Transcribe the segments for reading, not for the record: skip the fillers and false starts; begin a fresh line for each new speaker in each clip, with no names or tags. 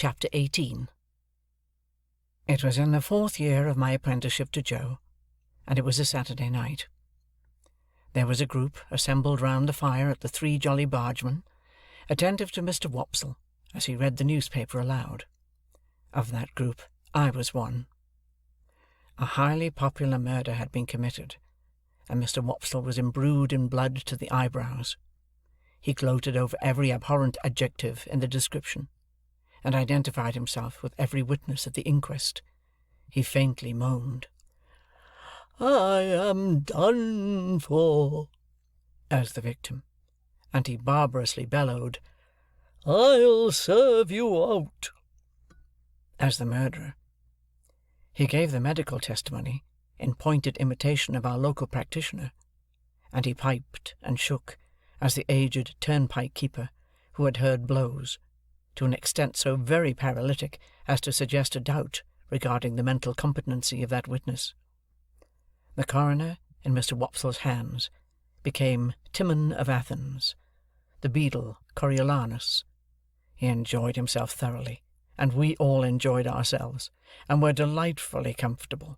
Chapter 18. It was in the 4th year of my apprenticeship to Joe, and it was a Saturday night. There was a group assembled round the fire at the Three Jolly Bargemen, attentive to Mr. Wopsle as he read the newspaper aloud. Of that group I was one. A highly popular murder had been committed, and Mr. Wopsle was imbrued in blood to the eyebrows. He gloated over every abhorrent adjective in the description, and identified himself with every witness at the inquest. He faintly moaned, "I am done for," as the victim, and he barbarously bellowed, "I'll serve you out," as the murderer. He gave the medical testimony in pointed imitation of our local practitioner, and he piped and shook as the aged turnpike keeper, who had heard blows, to an extent so very paralytic as to suggest a doubt regarding the mental competency of that witness. The coroner, in Mr. Wopsle's hands, became Timon of Athens, the beadle Coriolanus. He enjoyed himself thoroughly, and we all enjoyed ourselves, and were delightfully comfortable.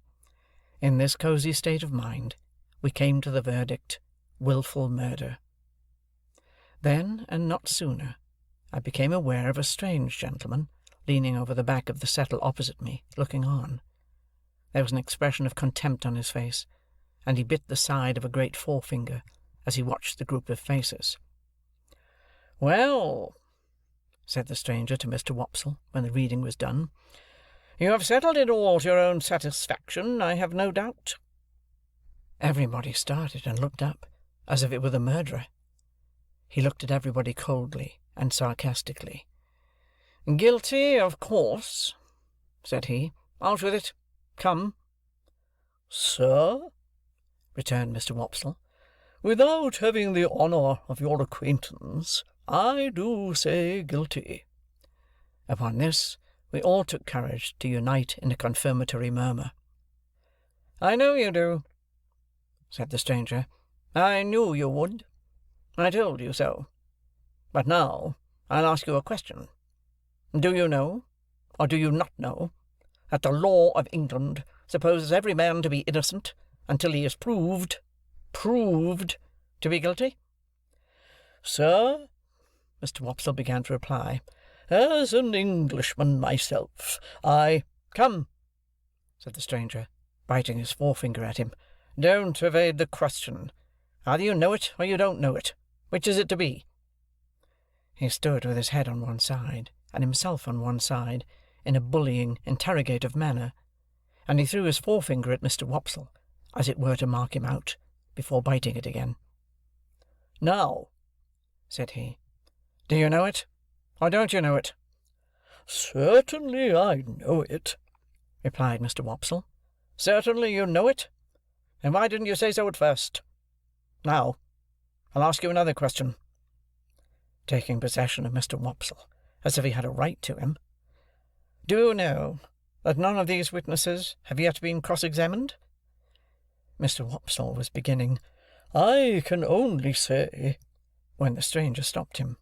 In this cosy state of mind, we came to the verdict, wilful murder. Then, and not sooner, I became aware of a strange gentleman leaning over the back of the settle opposite me, looking on. There was an expression of contempt on his face, and he bit the side of a great forefinger as he watched the group of faces. "Well," said the stranger to Mr. Wopsle, when the reading was done, "you have settled it all to your own satisfaction, I have no doubt." Everybody started and looked up, as if it were the murderer. He looked at everybody coldly and sarcastically. "Guilty, of course," said he. "Out with it. Come." "Sir," returned Mr. Wopsle, "without having the honour of your acquaintance, I do say guilty." Upon this, we all took courage to unite in a confirmatory murmur. "I know you do," said the stranger. "I knew you would. I told you so. But now I'll ask you a question. Do you know, or do you not know, that the law of England supposes every man to be innocent until he is proved to be guilty?" "Sir," Mr. Wopsle began to reply, "as an Englishman myself, I—" "Come," said the stranger, biting his forefinger at him, "don't evade the question. Either you know it, or you don't know it. Which is it to be?" He stood with his head on one side, and himself on one side, in a bullying, interrogative manner, and he threw his forefinger at Mr. Wopsle, as it were to mark him out, before biting it again. "Now," said he, "do you know it, or don't you know it?" "Certainly I know it," replied Mr. Wopsle. "Certainly you know it? Then why didn't you say so at first? Now, I'll ask you another question," taking possession of Mr. Wopsle, as if he had a right to him. "Do you know that none of these witnesses have yet been cross-examined?" Mr. Wopsle was beginning, "I can only say," when the stranger stopped him.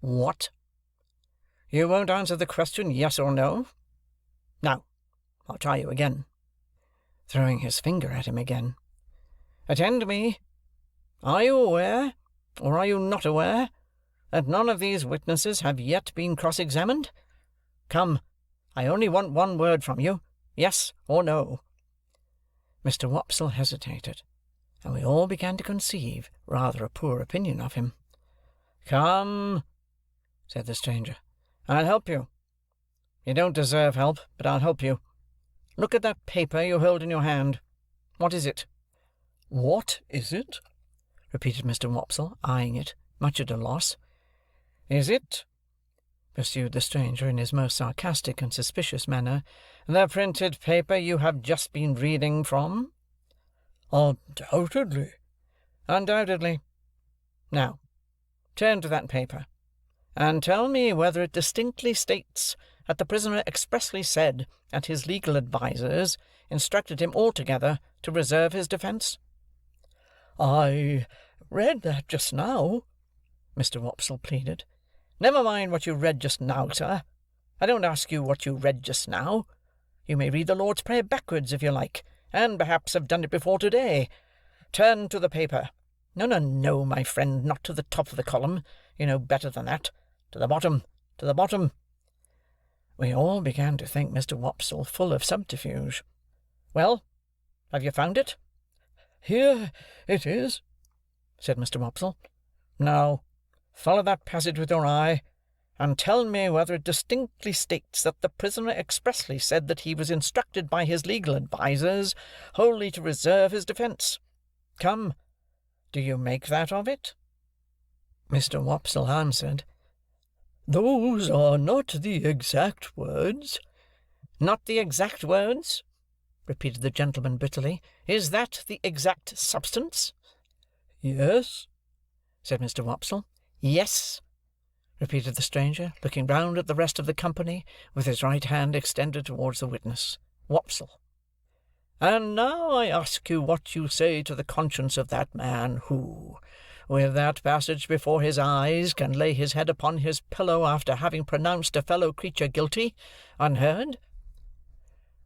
"What? You won't answer the question, yes or no? Now, I'll try you again," throwing his finger at him again. "Attend to me. Are you aware, or are you not aware, that none of these witnesses have yet been cross-examined? Come, I only want one word from you, yes or no." Mr. Wopsle hesitated, and we all began to conceive rather a poor opinion of him. "Come," said the stranger, "I'll help you. You don't deserve help, but I'll help you. Look at that paper you hold in your hand. What is it?" "What is it?" repeated Mr. Wopsle, eyeing it, much at a loss. "Is it," pursued the stranger in his most sarcastic and suspicious manner, "the printed paper you have just been reading from?" "Undoubtedly." "Undoubtedly. Now, turn to that paper, and tell me whether it distinctly states that the prisoner expressly said that his legal advisers instructed him altogether to reserve his defence?" "I read that just now," Mr. Wopsle pleaded. "Never mind what you read just now, sir. I don't ask you what you read just now. You may read the Lord's Prayer backwards, if you like, and perhaps have done it before to-day. Turn to the paper. No, my friend, not to the top of the column. You know better than that. To the bottom, to the bottom." We all began to think Mr. Wopsle full of subterfuge. "Well, have you found it?" "Here it is," said Mr. Wopsle. "Now, follow that passage with your eye, and tell me whether it distinctly states that the prisoner expressly said that he was instructed by his legal advisers wholly to reserve his defence. Come, do you make that of it?" Mr. Wopsle answered, "Those are not the exact words." "Not the exact words?" repeated the gentleman bitterly. "Is that the exact substance?" "Yes," said Mr. Wopsle. "Yes," repeated the stranger, looking round at the rest of the company, with his right hand extended towards the witness, Wopsle. "And now I ask you what you say to the conscience of that man who, with that passage before his eyes, can lay his head upon his pillow after having pronounced a fellow creature guilty, unheard?"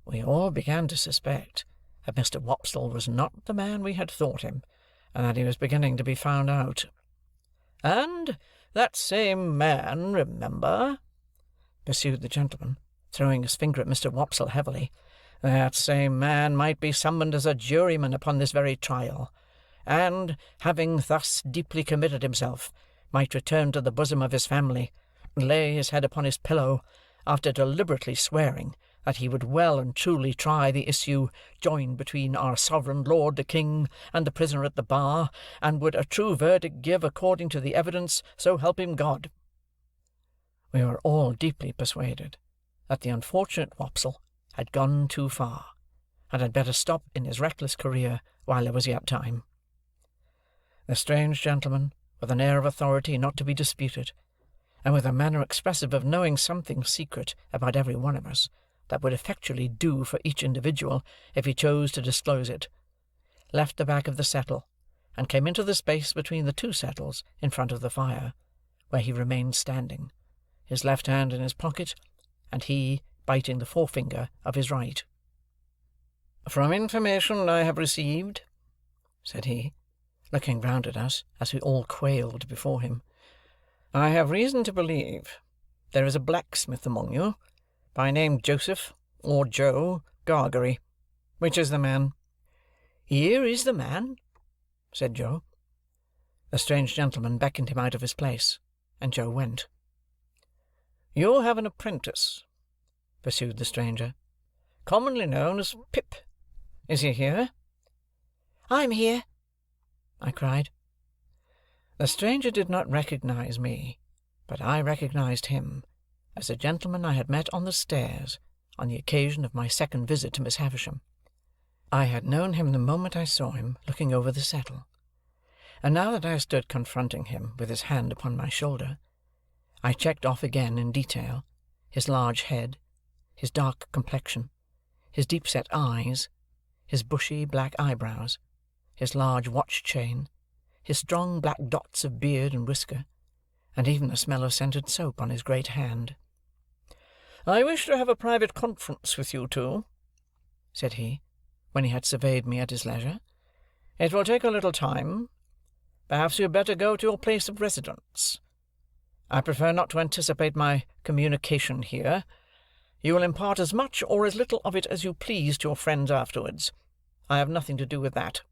We all began to suspect that Mr. Wopsle was not the man we had thought him, and that he was beginning to be found out. "And that same man, remember," pursued the gentleman, throwing his finger at Mr. Wopsle heavily, "that same man might be summoned as a juryman upon this very trial, and, having thus deeply committed himself, might return to the bosom of his family, and lay his head upon his pillow, after deliberately swearing that he would well and truly try the issue joined between our sovereign lord the king and the prisoner at the bar, and would a true verdict give according to the evidence, so help him God." We were all deeply persuaded that the unfortunate Wopsle had gone too far, and had better stop in his reckless career while there was yet time. The strange gentleman, with an air of authority not to be disputed, and with a manner expressive of knowing something secret about every one of us, that would effectually do for each individual if he chose to disclose it, left the back of the settle, and came into the space between the two settles in front of the fire, where he remained standing, his left hand in his pocket, and he biting the forefinger of his right. "From information I have received," said he, looking round at us as we all quailed before him, "I have reason to believe there is a blacksmith among you, by name Joseph, or Joe, Gargery. Which is the man?" "Here is the man," said Joe. The strange gentleman beckoned him out of his place, and Joe went. "You have an apprentice," pursued the stranger, "commonly known as Pip. Is he here?" "I'm here," I cried. The stranger did not recognize me, but I recognized him as the gentleman I had met on the stairs on the occasion of my second visit to Miss Havisham. I had known him the moment I saw him looking over the settle, and now that I stood confronting him with his hand upon my shoulder, I checked off again in detail his large head, his dark complexion, his deep-set eyes, his bushy black eyebrows, his large watch-chain, his strong black dots of beard and whisker, and even the smell of scented soap on his great hand. "I wish to have a private conference with you two," said he, when he had surveyed me at his leisure. "It will take a little time. Perhaps you had better go to your place of residence. I prefer not to anticipate my communication here. You will impart as much or as little of it as you please to your friends afterwards. I have nothing to do with that."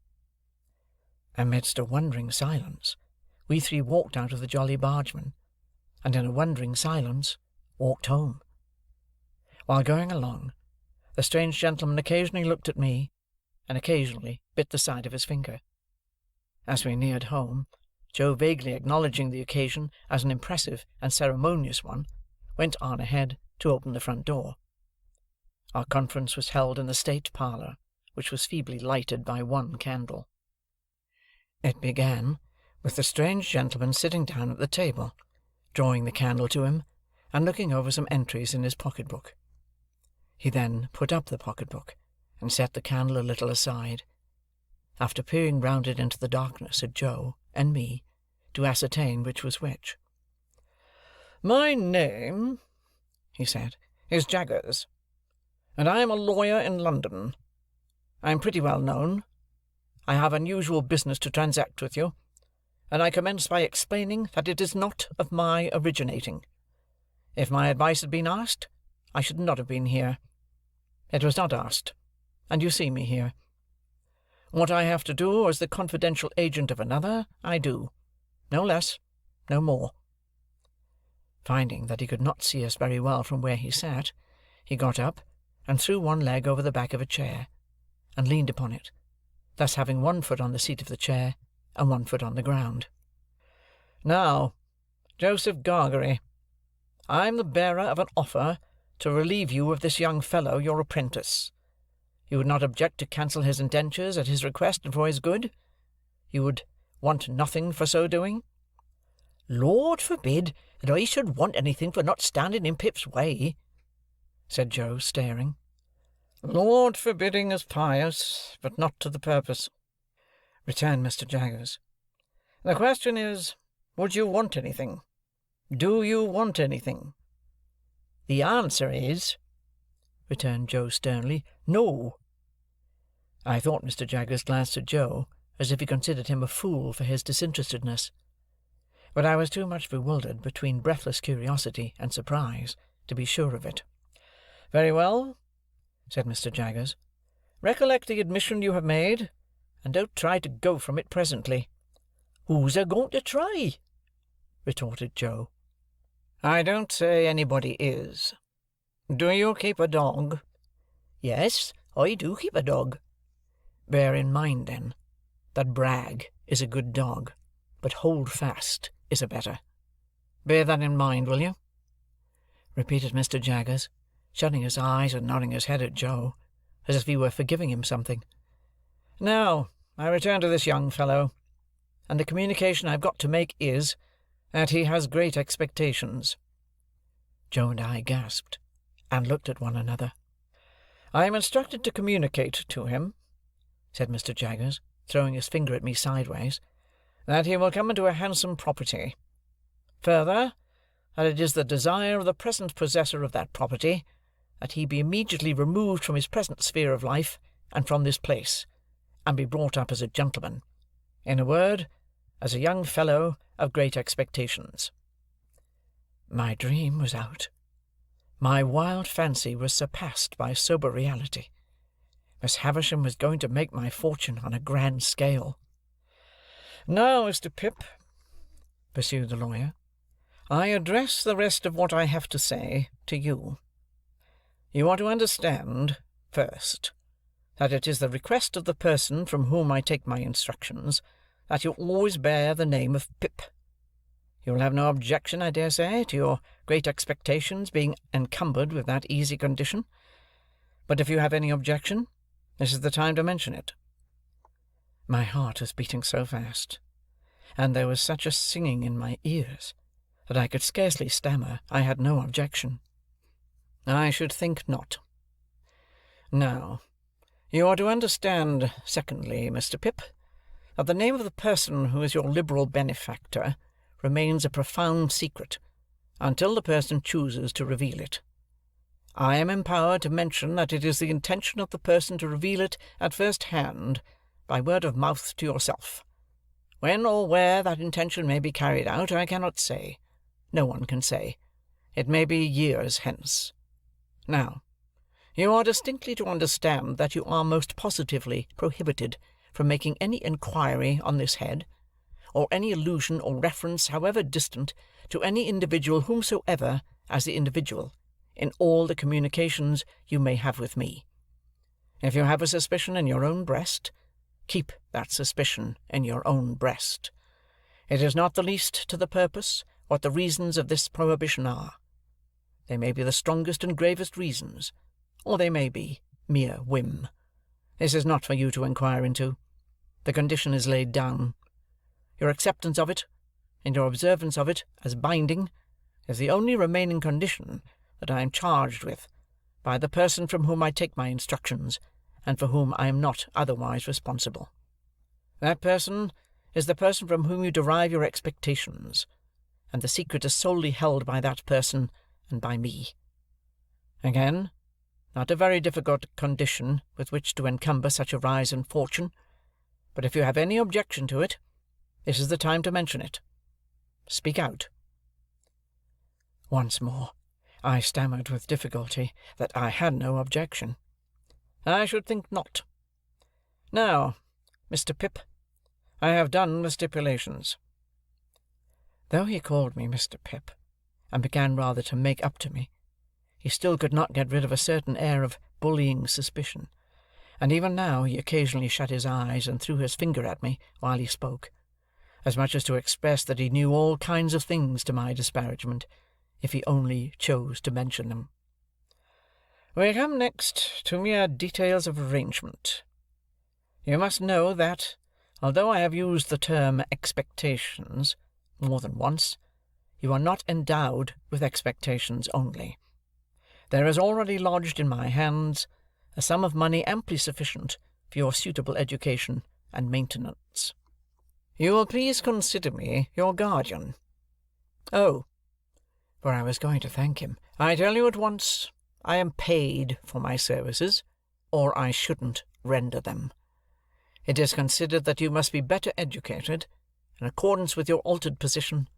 Amidst a wondering silence, we three walked out of the Jolly Bargeman, and in a wondering silence walked home. While going along, the strange gentleman occasionally looked at me, and occasionally bit the side of his finger. As we neared home, Joe, vaguely acknowledging the occasion as an impressive and ceremonious one, went on ahead to open the front door. Our conference was held in the state parlour, which was feebly lighted by one candle. It began with the strange gentleman sitting down at the table, drawing the candle to him, and looking over some entries in his pocket-book. He then put up the pocket-book, and set the candle a little aside, after peering round it into the darkness at Joe and me, to ascertain which was which. "My name," he said, "is Jaggers, and I am a lawyer in London. I am pretty well known. I have unusual business to transact with you, and I commence by explaining that it is not of my originating. If my advice had been asked, I should not have been here. It was not asked, and you see me here. What I have to do as the confidential agent of another, I do. No less, no more." Finding that he could not see us very well from where he sat, he got up, and threw one leg over the back of a chair, and leaned upon it, thus having one foot on the seat of the chair, and one foot on the ground. "Now, Joseph Gargery, I am the bearer of an offer to relieve you of this young fellow, your apprentice. You would not object to cancel his indentures at his request and for his good? You would want nothing for so doing?" "Lord forbid that I should want anything for not standing in Pip's way," said Joe, staring. "Lord forbidding is pious, but not to the purpose," returned Mr. Jaggers. "The question is, would you want anything? Do you want anything?" "The answer is," returned Joe sternly, "no." I thought Mr. Jaggers glanced at Joe as if he considered him a fool for his disinterestedness, but I was too much bewildered between breathless curiosity and surprise to be sure of it. "Very well," said Mr. Jaggers. "Recollect the admission you have made, and don't try to go from it presently." "Who's a-going to try?" retorted Joe. "I don't say anybody is. Do you keep a dog?" "Yes, I do keep a dog." "Bear in mind, then, that Bragg is a good dog, but Holdfast is a better. Bear that in mind, will you?" repeated Mr. Jaggers, shutting his eyes and nodding his head at Joe, as if he were forgiving him something. "Now, I return to this young fellow, and the communication I've got to make is, that he has great expectations." Joe and I gasped, and looked at one another. "I am instructed to communicate to him," said Mr. Jaggers, throwing his finger at me sideways, "that he will come into a handsome property. Further, that it is the desire of the present possessor of that property that he be immediately removed from his present sphere of life and from this place, and be brought up as a gentleman. In a word, as a young fellow of great expectations." My dream was out. My wild fancy was surpassed by sober reality. Miss Havisham was going to make my fortune on a grand scale. "Now, Mr. Pip," pursued the lawyer, "I address the rest of what I have to say to you. You are to understand, first, that it is the request of the person from whom I take my instructions that you always bear the name of Pip. You will have no objection, I dare say, to your great expectations being encumbered with that easy condition. But if you have any objection, this is the time to mention it." My heart was beating so fast, and there was such a singing in my ears, that I could scarcely stammer I had no objection. "I should think not. Now, you are to understand, secondly, Mr. Pip, that the name of the person who is your liberal benefactor remains a profound secret until the person chooses to reveal it. I am empowered to mention that it is the intention of the person to reveal it at first hand, by word of mouth to yourself. When or where that intention may be carried out, I cannot say. No one can say. It may be years hence. Now, you are distinctly to understand that you are most positively prohibited from making any inquiry on this head, or any allusion or reference, however distant, to any individual whomsoever as the individual, in all the communications you may have with me. If you have a suspicion in your own breast, keep that suspicion in your own breast. It is not the least to the purpose what the reasons of this prohibition are. They may be the strongest and gravest reasons, or they may be mere whim. This is not for you to inquire into. The condition is laid down. Your acceptance of it, and your observance of it as binding, is the only remaining condition that I am charged with by the person from whom I take my instructions, and for whom I am not otherwise responsible. That person is the person from whom you derive your expectations, and the secret is solely held by that person and by me. Again, not a very difficult condition with which to encumber such a rise in fortune, but if you have any objection to it, this is the time to mention it. Speak out." Once more I stammered with difficulty that I had no objection. "I should think not. Now, Mr. Pip, I have done the stipulations." Though he called me Mr. Pip, and began rather to make up to me, he still could not get rid of a certain air of bullying suspicion, and even now he occasionally shut his eyes and threw his finger at me while he spoke, as much as to express that he knew all kinds of things to my disparagement, if he only chose to mention them. "We come next to mere details of arrangement. You must know that, although I have used the term expectations more than once, you are not endowed with expectations only. There is already lodged in my hands a sum of money amply sufficient for your suitable education and maintenance. You will please consider me your guardian. Oh, for I was going to thank him, I tell you at once, I am paid for my services, or I shouldn't render them. It is considered that you must be better educated, in accordance with your altered position,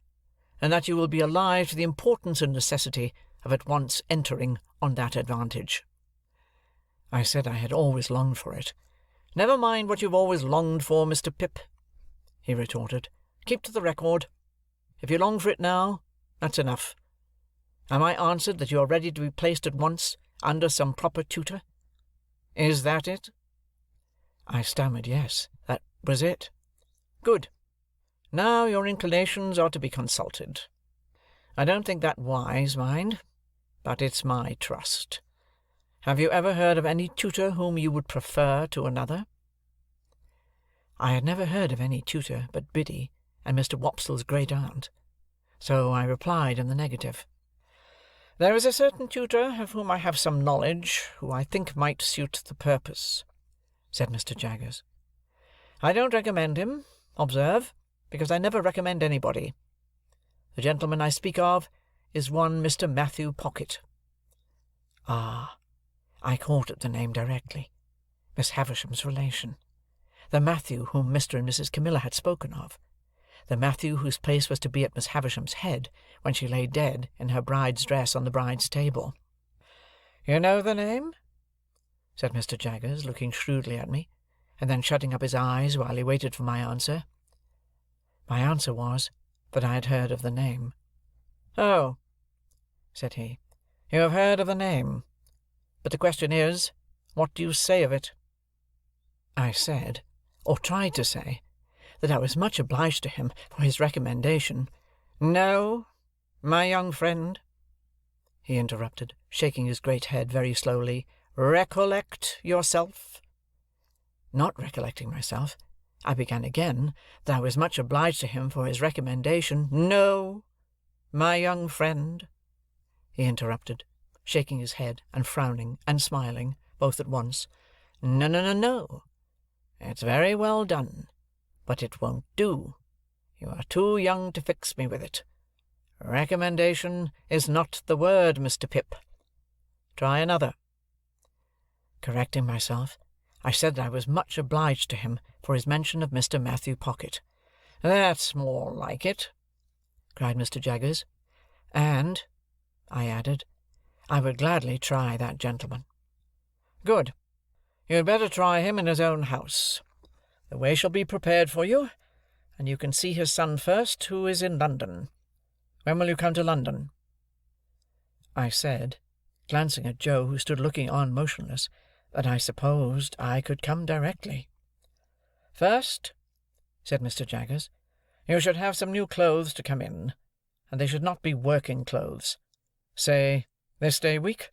and that you will be alive to the importance and necessity of at once entering on that advantage." I said I had always longed for it. "Never mind what you've always longed for, Mr. Pip," he retorted. "Keep to the record. If you long for it now, that's enough. Am I answered that you are ready to be placed at once under some proper tutor? Is that it?" I stammered yes, that was it. "Good. Now your inclinations are to be consulted. I don't think that wise, mind, but it's my trust. Have you ever heard of any tutor whom you would prefer to another?" I had never heard of any tutor but Biddy and Mr. Wopsle's great-aunt, so I replied in the negative. "There is a certain tutor of whom I have some knowledge, who I think might suit the purpose," said Mr. Jaggers. "I don't recommend him, observe, because I never recommend anybody. The gentleman I speak of is one Mr. Matthew Pocket." Ah, I caught at the name directly. Miss Havisham's relation. The Matthew whom Mr. and Mrs. Camilla had spoken of. The Matthew whose place was to be at Miss Havisham's head when she lay dead in her bride's dress on the bride's table. "You know the name?" said Mr. Jaggers, looking shrewdly at me, and then shutting up his eyes while he waited for my answer. My answer was that I had heard of the name. "Oh," said he, "you have heard of the name. But the question is, what do you say of it?" I said, or tried to say, that I was much obliged to him for his recommendation. "No, my young friend," he interrupted, shaking his great head very slowly. "Recollect yourself." Not recollecting myself, I began again that I was much obliged to him for his recommendation. "No, my young friend," he interrupted, shaking his head, and frowning, and smiling, both at once. "No, no, no, no. It's very well done, but it won't do. You are too young to fix me with it. Recommendation is not the word, Mr. Pip. Try another." Correcting myself, I said that I was much obliged to him for his mention of Mr. Matthew Pocket. "That's more like it," cried Mr. Jaggers. "And," I added, "I would gladly try that gentleman." "Good. You had better try him in his own house. The way shall be prepared for you, and you can see his son first, who is in London. When will you come to London?" I said, glancing at Joe, who stood looking on motionless, that I supposed I could come directly. "First," said Mr. Jaggers, "you should have some new clothes to come in, and they should not be working clothes. Say, this day week.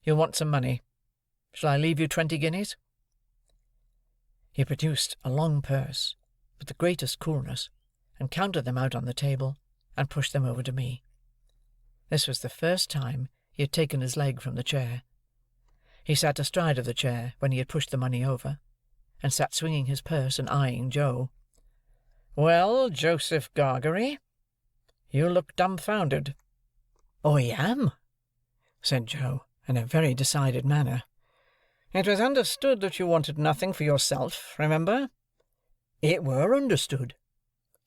You'll want some money. Shall I leave you 20 guineas? He produced a long purse, with the greatest coolness, and counted them out on the table, and pushed them over to me. This was the first time he had taken his leg from the chair. He sat astride of the chair when he had pushed the money over, and sat swinging his purse and eyeing Joe. "Well, Joseph Gargery, you look dumbfounded." "I am," said Joe, in a very decided manner. "It was understood that you wanted nothing for yourself, remember?" "It were understood,"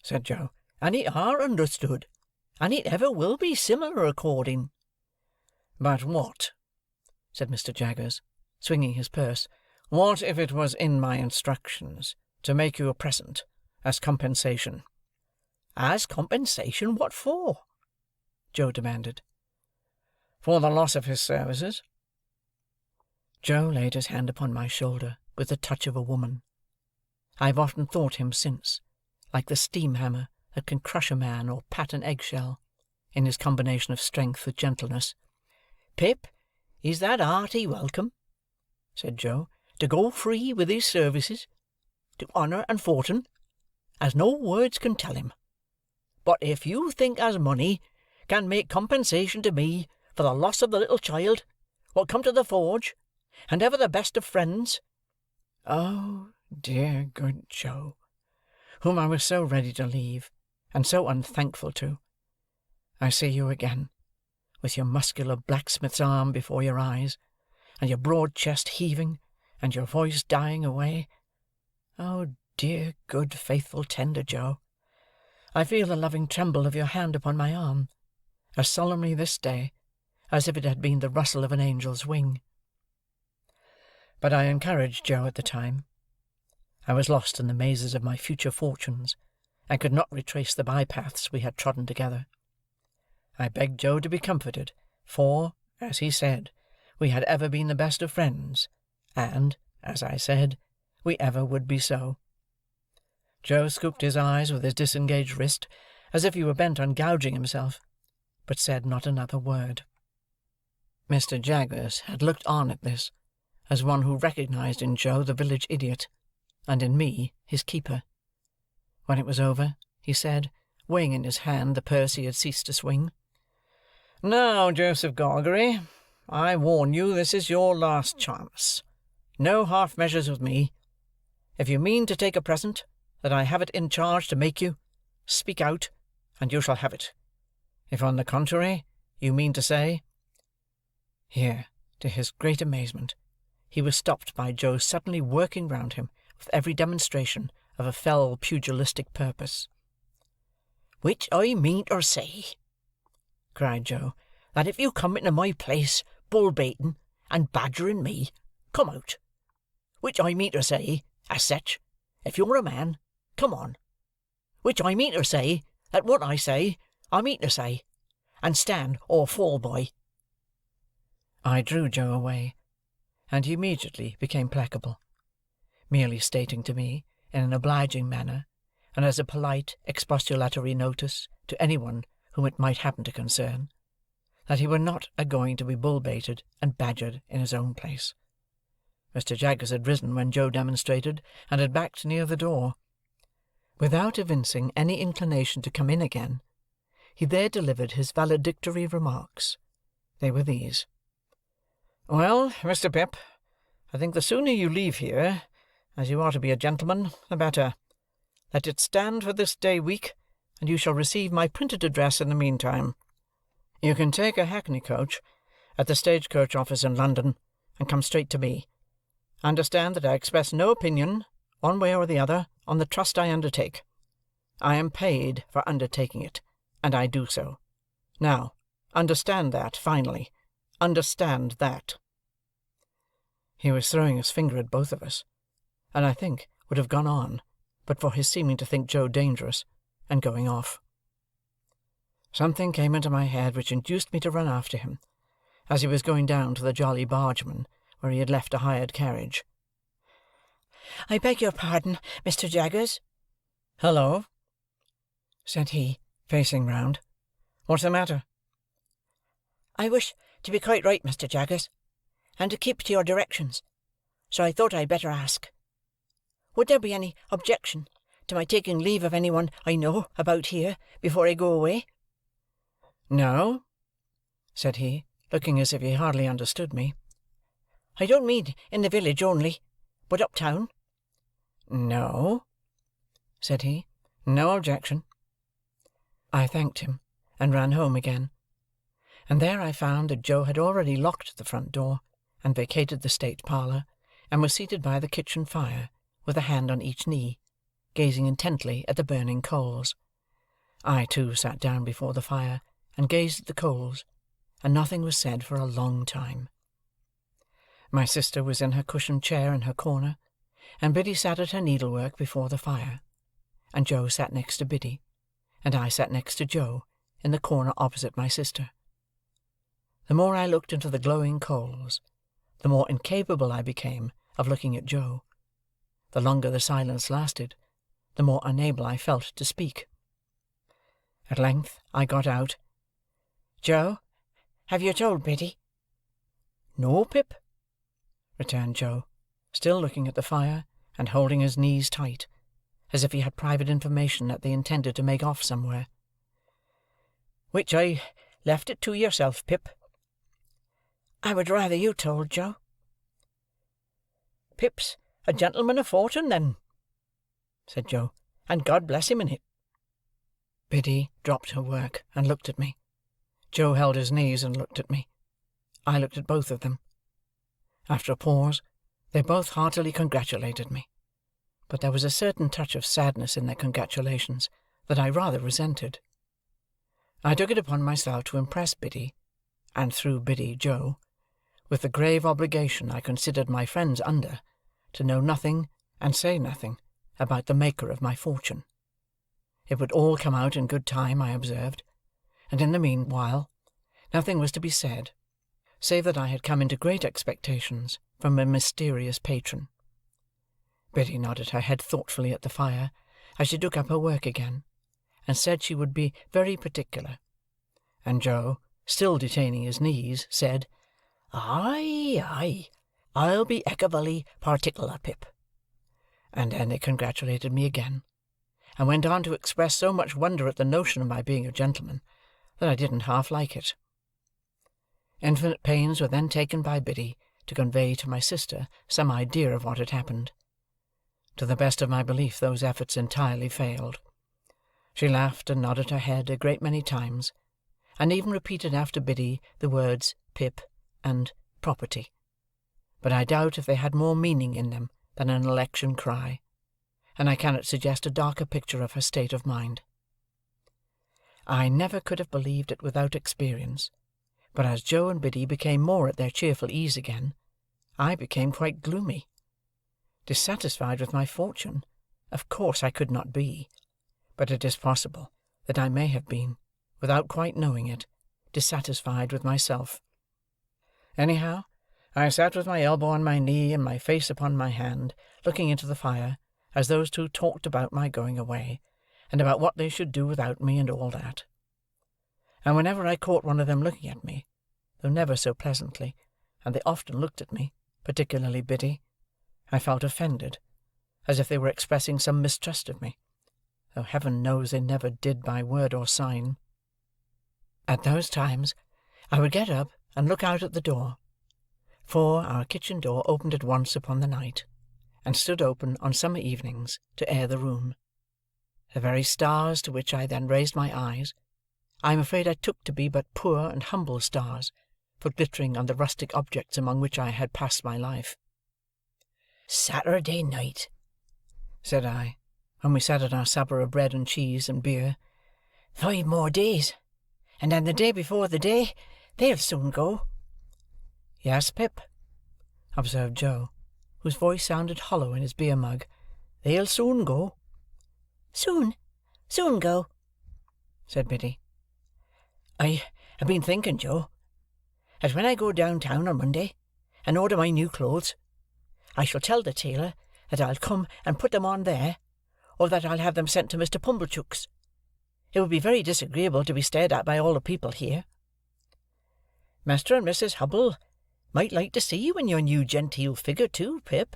said Joe, "and it are understood, and it ever will be similar according." "But what," said Mr. Jaggers, swinging his purse, "what if it was in my instructions to make you a present, as compensation?" "As compensation what for?" Joe demanded. "For the loss of his services." Joe laid his hand upon my shoulder with the touch of a woman. I have often thought him since, like the steam hammer that can crush a man or pat an egg-shell, in his combination of strength with gentleness. "Pip, is that hearty welcome," said Joe, "to go free with his services, to honour and fortune, as no words can tell him. But if you think as money can make compensation to me for the loss of the little child what come to the forge, and ever the best of friends—" "Oh, dear good Joe, whom I was so ready to leave, and so unthankful to! I see you again, with your muscular blacksmith's arm before your eyes, and your broad chest heaving, and your voice dying away. Oh, dear, good, faithful, tender Joe! I feel the loving tremble of your hand upon my arm, as solemnly this day, as if it had been the rustle of an angel's wing." But I encouraged Joe at the time. I was lost in the mazes of my future fortunes, and could not retrace the by-paths we had trodden together. I begged Joe to be comforted, for, as he said, we had ever been the best of friends, and, as I said, we ever would be so. Joe scooped his eyes with his disengaged wrist, as if he were bent on gouging himself, but said not another word. Mr. Jaggers had looked on at this, as one who recognized in Joe the village idiot, and in me his keeper. When it was over, he said, weighing in his hand the purse he had ceased to swing, "Now, Joseph Gargery, I warn you this is your last chance. No half-measures with me. If you mean to take a present that I have it in charge to make you, speak out, and you shall have it. If, on the contrary, you mean to say—" Here, to his great amazement, he was stopped by Joe suddenly working round him with every demonstration of a fell pugilistic purpose. "Which I mean to say," cried Joe, "that if you come into my place bull-baiting and badgering me, come out. Which I mean to say, as such, if you're a man, come on. Which I mean to say, that what I say, I mean to say, and stand or fall by." I drew Joe away, and he immediately became placable, merely stating to me, in an obliging manner, and as a polite expostulatory notice to any one whom it might happen to concern, that he were not a-going to be bull-baited and badgered in his own place. Mr. Jaggers had risen when Joe demonstrated, and had backed near the door. Without evincing any inclination to come in again, he there delivered his valedictory remarks. They were these: "Well, Mr. Pip, I think the sooner you leave here, as you are to be a gentleman, the better. Let it stand for this day week, and you shall receive my printed address in the meantime. You can take a hackney coach at the stage-coach office in London, and come straight to me. Understand that I express no opinion, one way or the other, on the trust I undertake. I am paid for undertaking it, and I do so. Now, understand that, finally. Understand that." He was throwing his finger at both of us, and I think would have gone on, but for his seeming to think Joe dangerous, and going off. Something came into my head which induced me to run after him, as he was going down to the Jolly Bargeman, where he had left a hired carriage. "I beg your pardon, Mr. Jaggers." "Hullo," said he, facing round. "What's the matter?" "I wish to be quite right, Mr. Jaggers, and to keep to your directions, so I thought I'd better ask. Would there be any objection to my taking leave of any one I know about here before I go away?" "No," said he, looking as if he hardly understood me. "I don't mean in the village only, but uptown." "No," said he, "no objection." I thanked him, and ran home again. and there I found that Joe had already locked the front door, and vacated the state parlour, and was seated by the kitchen fire, with a hand on each knee, gazing intently at the burning coals. I, too, sat down before the fire, and gazed at the coals, and nothing was said for a long time. My sister was in her cushioned chair in her corner, and Biddy sat at her needlework before the fire, and Joe sat next to Biddy, and I sat next to Joe, in the corner opposite my sister. The more I looked into the glowing coals, the more incapable I became of looking at Joe. The longer the silence lasted, the more unable I felt to speak. At length I got out, "Joe, have you told Biddy?" "No, Pip," returned Joe, still looking at the fire, and holding his knees tight, as if he had private information that they intended to make off somewhere. "Which I left it to yourself, Pip." "I would rather you told, Joe." "Pip's a gentleman of fortune, then," said Joe, "and God bless him in it." Biddy dropped her work, and looked at me. Joe held his knees, and looked at me. I looked at both of them. After a pause, they both heartily congratulated me, but there was a certain touch of sadness in their congratulations that I rather resented. I took it upon myself to impress Biddy, and through Biddy Joe, with the grave obligation I considered my friends under, to know nothing and say nothing about the maker of my fortune. It would all come out in good time, I observed, and in the meanwhile nothing was to be said, save that I had come into great expectations from a mysterious patron. Biddy nodded her head thoughtfully at the fire as she took up her work again, and said she would be very particular, and Joe, still detaining his knees, said, "Aye, aye, I'll be eckervally particular, Pip." And then they congratulated me again, and went on to express so much wonder at the notion of my being a gentleman, that I didn't half like it. Infinite pains were then taken by Biddy to convey to my sister some idea of what had happened. To the best of my belief, those efforts entirely failed. She laughed and nodded her head a great many times, and even repeated after Biddy the words Pip and property, but I doubt if they had more meaning in them than an election cry, and I cannot suggest a darker picture of her state of mind. I never could have believed it without experience, but as Joe and Biddy became more at their cheerful ease again, I became quite gloomy. Dissatisfied with my fortune, of course I could not be, but it is possible that I may have been, without quite knowing it, dissatisfied with myself. Anyhow, I sat with my elbow on my knee and my face upon my hand, looking into the fire, as those two talked about my going away, and about what they should do without me, and all that. And whenever I caught one of them looking at me, though never so pleasantly, and they often looked at me, particularly Biddy, I felt offended, as if they were expressing some mistrust of me, though heaven knows they never did by word or sign. At those times I would get up and look out at the door, for our kitchen door opened at once upon the night, and stood open on summer evenings to air the room. The very stars to which I then raised my eyes, I am afraid I took to be but poor and humble stars, for glittering on the rustic objects among which I had passed my life. "Saturday night," said I, when we sat at our supper of bread and cheese and beer. "5 more days, and then the day before the day, they'll soon go." "Yes, Pip," observed Joe, whose voice sounded hollow in his beer mug. "They'll soon go." "Soon go," said Biddy. "I have been thinking, Joe, that when I go downtown on Monday, and order my new clothes, I shall tell the tailor that I'll come and put them on there, or that I'll have them sent to Mr. Pumblechook's. It would be very disagreeable to be stared at by all the people here." "Mr. and Mrs. Hubble might like to see you in your new genteel figure too, Pip,"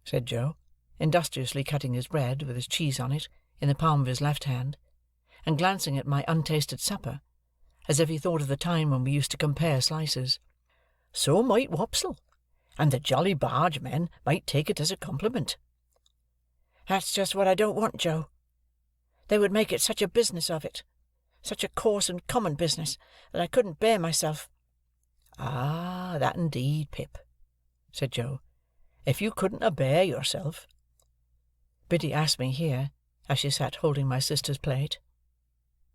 said Joe, industriously cutting his bread, with his cheese on it, in the palm of his left hand, and glancing at my untasted supper, as if he thought of the time when we used to compare slices. "So might Wopsle, and the Jolly Barge men might take it as a compliment." "That's just what I don't want, Joe. They would make it such a business of it, such a coarse and common business, that I couldn't bear myself." "Ah, that indeed, Pip," said Joe. "If you couldn't a-bear yourself—" Biddy asked me here, as she sat holding my sister's plate,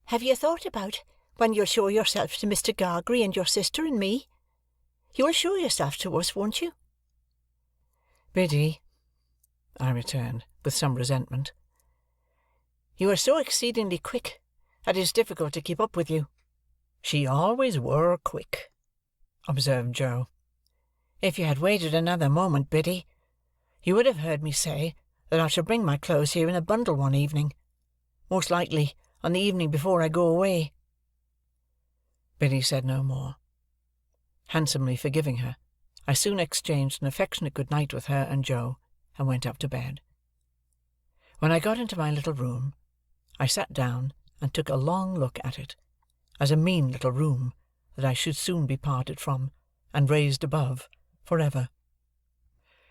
"Have you thought about when you'll show yourself to Mr. Gargery and your sister and me? You'll show yourself to us, won't you?"
"Biddy," I returned, with some resentment, "you are so exceedingly quick that it is difficult to keep up with you." "She always were quick," observed Joe. "If you had waited another moment, Biddy, you would have heard me say that I shall bring my clothes here in a bundle one evening, most likely on the evening before I go away." Biddy said no more. Handsomely forgiving her, I soon exchanged an affectionate good night with her and Joe, and went up to bed. When I got into my little room, I sat down and took a long look at it, as a mean little room that I should soon be parted from, and raised above, for ever.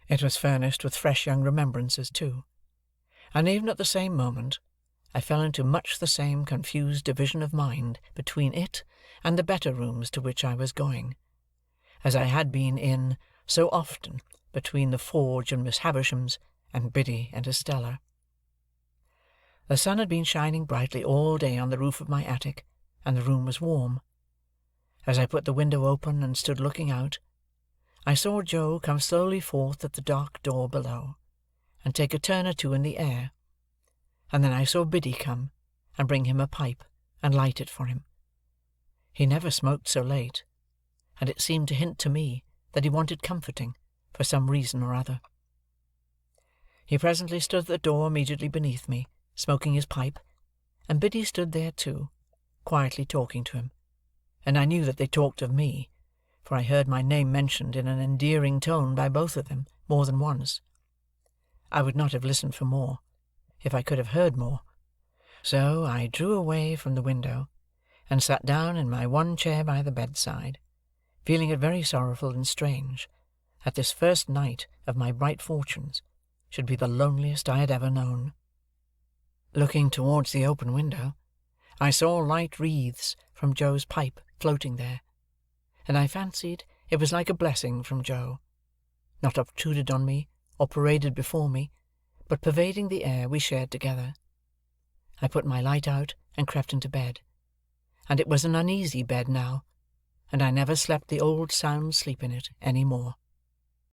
It was furnished with fresh young remembrances too, and even at the same moment I fell into much the same confused division of mind between it and the better rooms to which I was going, as I had been in so often between the Forge and Miss Havisham's, and Biddy and Estella. The sun had been shining brightly all day on the roof of my attic, and the room was warm. As I put the window open and stood looking out, I saw Joe come slowly forth at the dark door below, and take a turn or two in the air, and then I saw Biddy come, and bring him a pipe, and light it for him. He never smoked so late, and it seemed to hint to me that he wanted comforting, for some reason or other. He presently stood at the door immediately beneath me, smoking his pipe, and Biddy stood there too, quietly talking to him, and I knew that they talked of me, for I heard my name mentioned in an endearing tone by both of them more than once. I would not have listened for more, if I could have heard more, so I drew away from the window, and sat down in my one chair by the bedside, feeling it very sorrowful and strange that this first night of my bright fortunes should be the loneliest I had ever known. Looking towards the open window, I saw light wreaths from Joe's pipe floating there, and I fancied it was like a blessing from Joe, not obtruded on me or paraded before me, but pervading the air we shared together. I put my light out and crept into bed, and it was an uneasy bed now, and I never slept the old sound sleep in it any more.